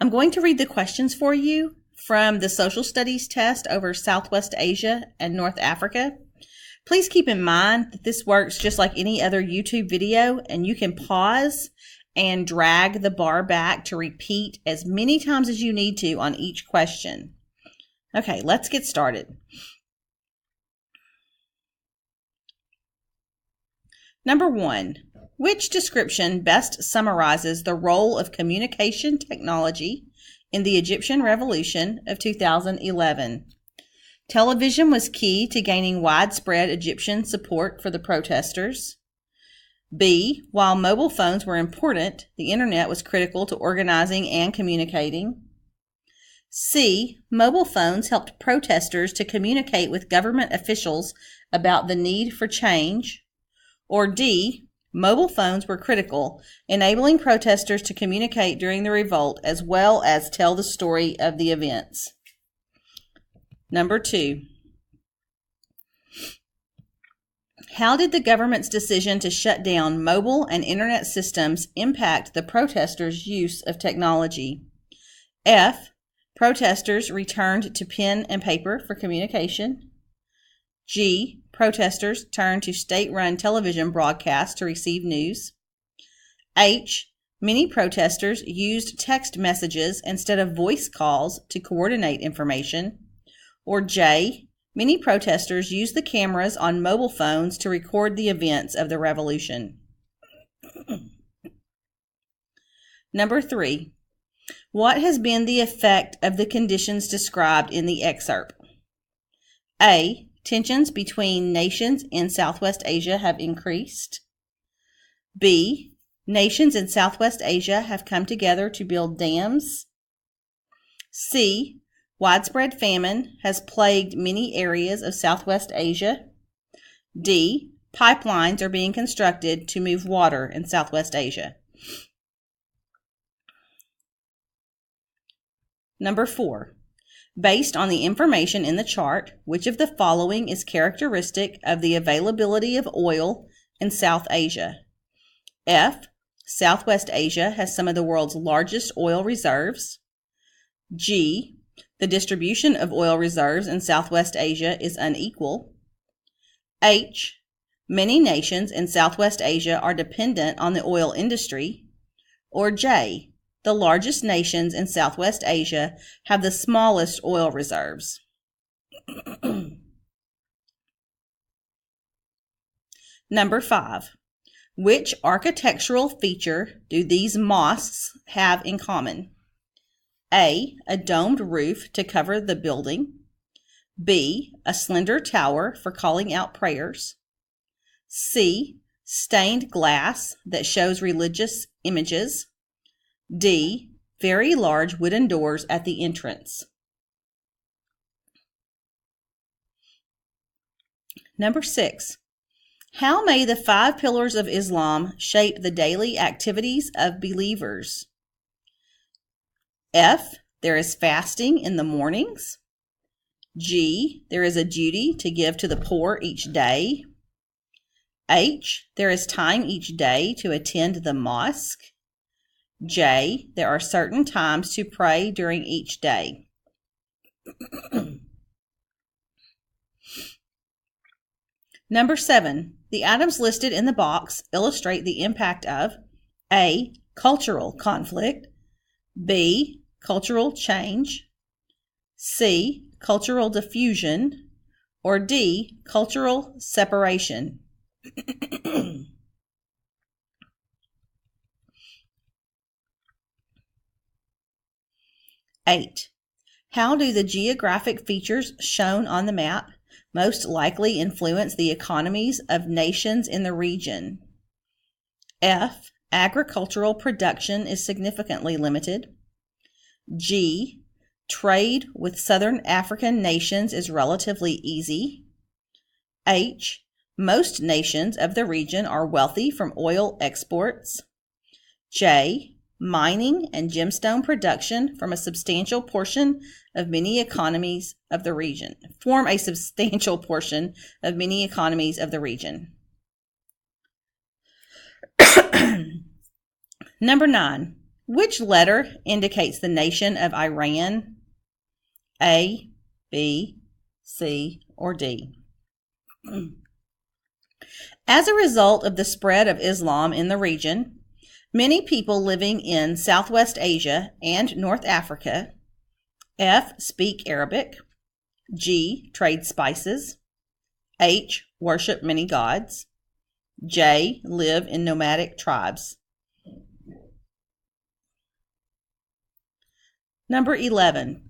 I'm going to read the questions for you from the social studies test over Southwest Asia and North Africa. Please keep in mind that this works just like any other YouTube video, and you can pause and drag the bar back to repeat as many times as you need to on each question. Okay, let's get started. Number 1. Which description best summarizes the role of communication technology in the Egyptian Revolution of 2011? Television was key to gaining widespread Egyptian support for the protesters. B. While mobile phones were important, the internet was critical to organizing and communicating. C. Mobile phones helped protesters to communicate with government officials about the need for change. Or D. Mobile phones were critical, enabling protesters to communicate during the revolt as well as tell the story of the events. Number 2. How did the government's decision to shut down mobile and internet systems impact the protesters' use of technology? F. Protesters returned to pen and paper for communication. G. Protesters turned to state-run television broadcasts to receive news. H. Many protesters used text messages instead of voice calls to coordinate information. Or J. Many protesters used the cameras on mobile phones to record the events of the revolution. Number 3. What has been the effect of the conditions described in the excerpt? A. Tensions between nations in Southwest Asia have increased. B. Nations in Southwest Asia have come together to build dams. C. Widespread famine has plagued many areas of Southwest Asia. D. Pipelines are being constructed to move water in Southwest Asia. Number 4. Based on the information in the chart, which of the following is characteristic of the availability of oil in South Asia? F. Southwest Asia has some of the world's largest oil reserves. G. The distribution of oil reserves in Southwest Asia is unequal. H. Many nations in Southwest Asia are dependent on the oil industry. Or J. The largest nations in Southwest Asia have the smallest oil reserves. Number 5. Which architectural feature do these mosques have in common? A. A domed roof to cover the building. B. A slender tower for calling out prayers. C. Stained glass that shows religious images. D. Very large wooden doors at the entrance. Number 6. How may the 5 pillars of Islam shape the daily activities of believers? F. There is fasting in the mornings. G. There is a duty to give to the poor each day. H. There is time each day to attend the mosque. J. There are certain times to pray during each day. Number 7. The items listed in the box illustrate the impact of A. Cultural conflict. B. Cultural change. C. Cultural diffusion. Or D. Cultural separation. 8. How do the geographic features shown on the map most likely influence the economies of nations in the region? F. Agricultural production is significantly limited. G. Trade with southern African nations is relatively easy. H. Most nations of the region are wealthy from oil exports. J. Mining and gemstone production form a substantial portion of many economies of the region. Number 9. Which letter indicates the nation of Iran? A, B, C, or D? As a result of the spread of Islam in the region, many people living in Southwest Asia and North Africa, F, speak Arabic, G, trade spices, H, worship many gods, J, live in nomadic tribes. Number 11.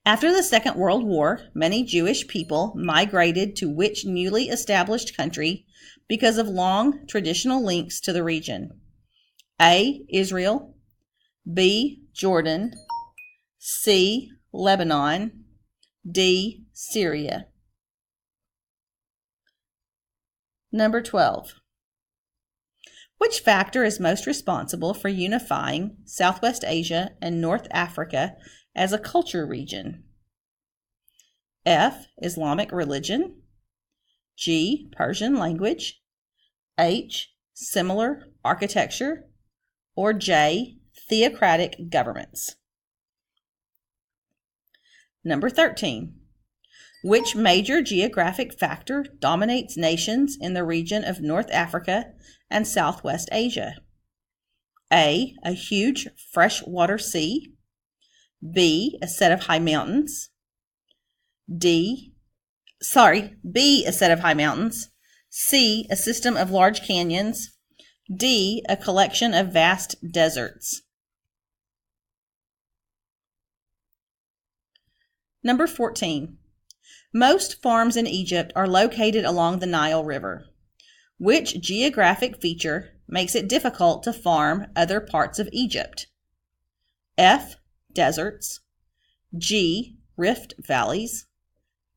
After the Second World War, many Jewish people migrated to which newly established country because of long traditional links to the region? A, Israel, B, Jordan, C, Lebanon, D, Syria. Number 12. Which factor is most responsible for unifying Southwest Asia and North Africa as a culture region? F, Islamic religion, G, Persian language, H, similar architecture, or J, theocratic governments. Number 13. Which major geographic factor dominates nations in the region of North Africa and Southwest Asia? A, a huge freshwater sea, B, a set of high mountains, B, a set of high mountains, C, a system of large canyons, D, a collection of vast deserts. Number 14. Most farms in Egypt are located along the Nile River. Which geographic feature makes it difficult to farm other parts of Egypt? F, deserts, G, rift valleys,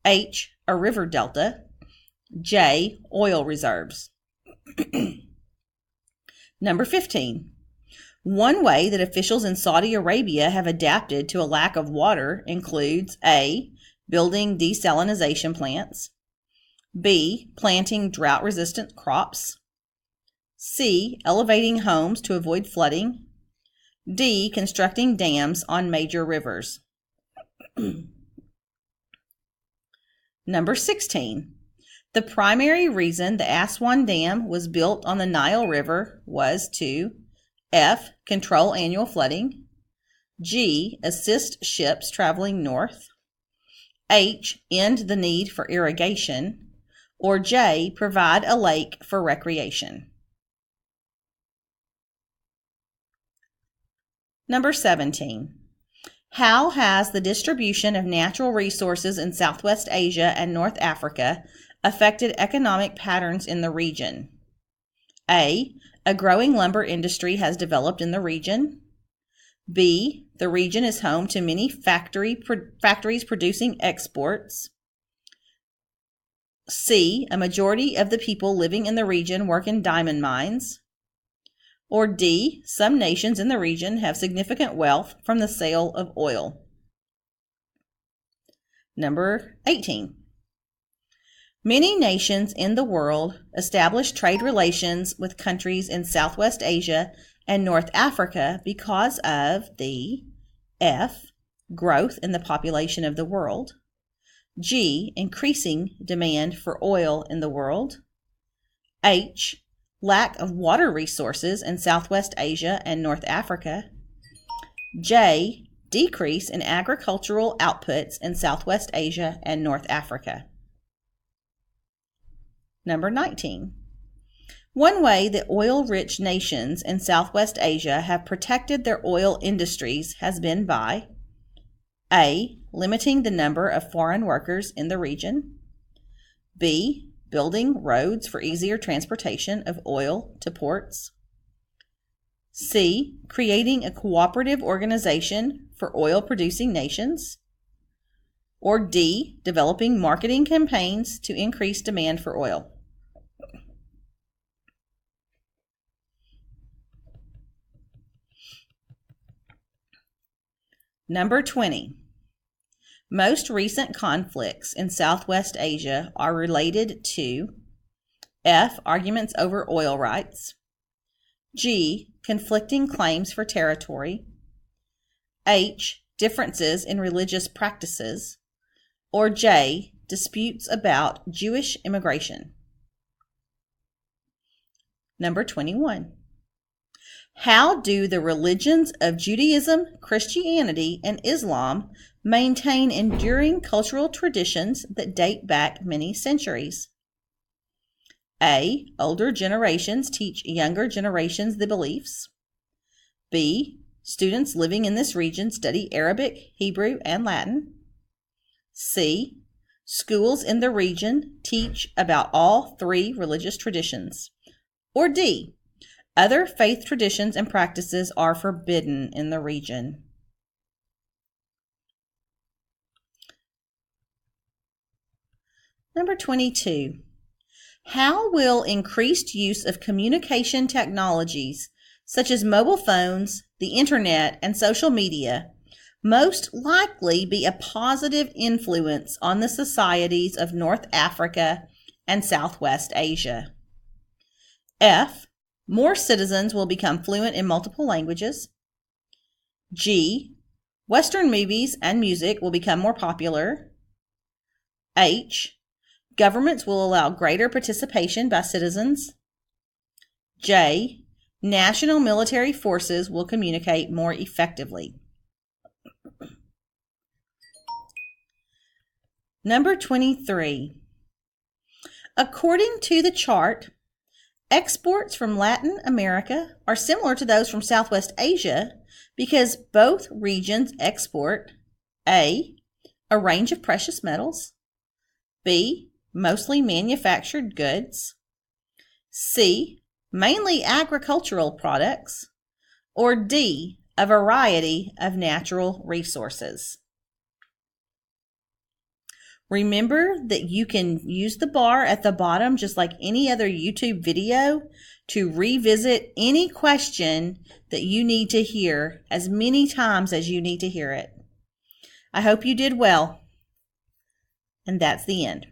H, a river delta, J, oil reserves. Number 15. One way that officials in Saudi Arabia have adapted to a lack of water includes A, building desalination plants, B, planting drought-resistant crops, C, elevating homes to avoid flooding, D, constructing dams on major rivers. Number 16. The primary reason the Aswan Dam was built on the Nile River was to F, control annual flooding, G, assist ships traveling north, H, end the need for irrigation, or J, provide a lake for recreation. Number 17. How has the distribution of natural resources in Southwest Asia and North Africa affected economic patterns in the region? A, a growing lumber industry has developed in the region. B, the region is home to many factories producing exports. C, a majority of the people living in the region work in diamond mines. Or D, some nations in the region have significant wealth from the sale of oil. Number 18. Many nations in the world establish trade relations with countries in Southwest Asia and North Africa because of the F, growth in the population of the world, G, increasing demand for oil in the world, H, lack of water resources in Southwest Asia and North Africa, J, decrease in agricultural outputs in Southwest Asia and North Africa. Number 19. One way that oil-rich nations in Southwest Asia have protected their oil industries has been by A, limiting the number of foreign workers in the region, B, building roads for easier transportation of oil to ports, C, creating a cooperative organization for oil-producing nations, or D, developing marketing campaigns to increase demand for oil. Number 20. Most recent conflicts in Southwest Asia are related to F, arguments over oil rights, G. Conflicting claims for territory. H. Differences in religious practices. Or J. Disputes about Jewish immigration. Number 21. How do the religions of Judaism, Christianity, and Islam maintain enduring cultural traditions that date back many centuries? A. Older generations teach younger generations the beliefs. B. Students living in this region study Arabic, Hebrew, and Latin. C. Schools in the region teach about all three religious traditions. Or D. Other faith traditions and practices are forbidden in the region. Number 22. How will increased use of communication technologies, such as mobile phones, the internet, and social media, most likely be a positive influence on the societies of North Africa and Southwest Asia? F. More citizens will become fluent in multiple languages. G. Western movies and music will become more popular. H. Governments will allow greater participation by citizens. J. National military forces will communicate more effectively. Number 23. According to the chart, exports from Latin America are similar to those from Southwest Asia because both regions export A. A range of precious metals. B. Mostly manufactured goods. C. Mainly agricultural products. Or D. A variety of natural resources. Remember that you can use the bar at the bottom, just like any other YouTube video, to revisit any question that you need to hear as many times as you need to hear it. I hope you did well. And that's the end.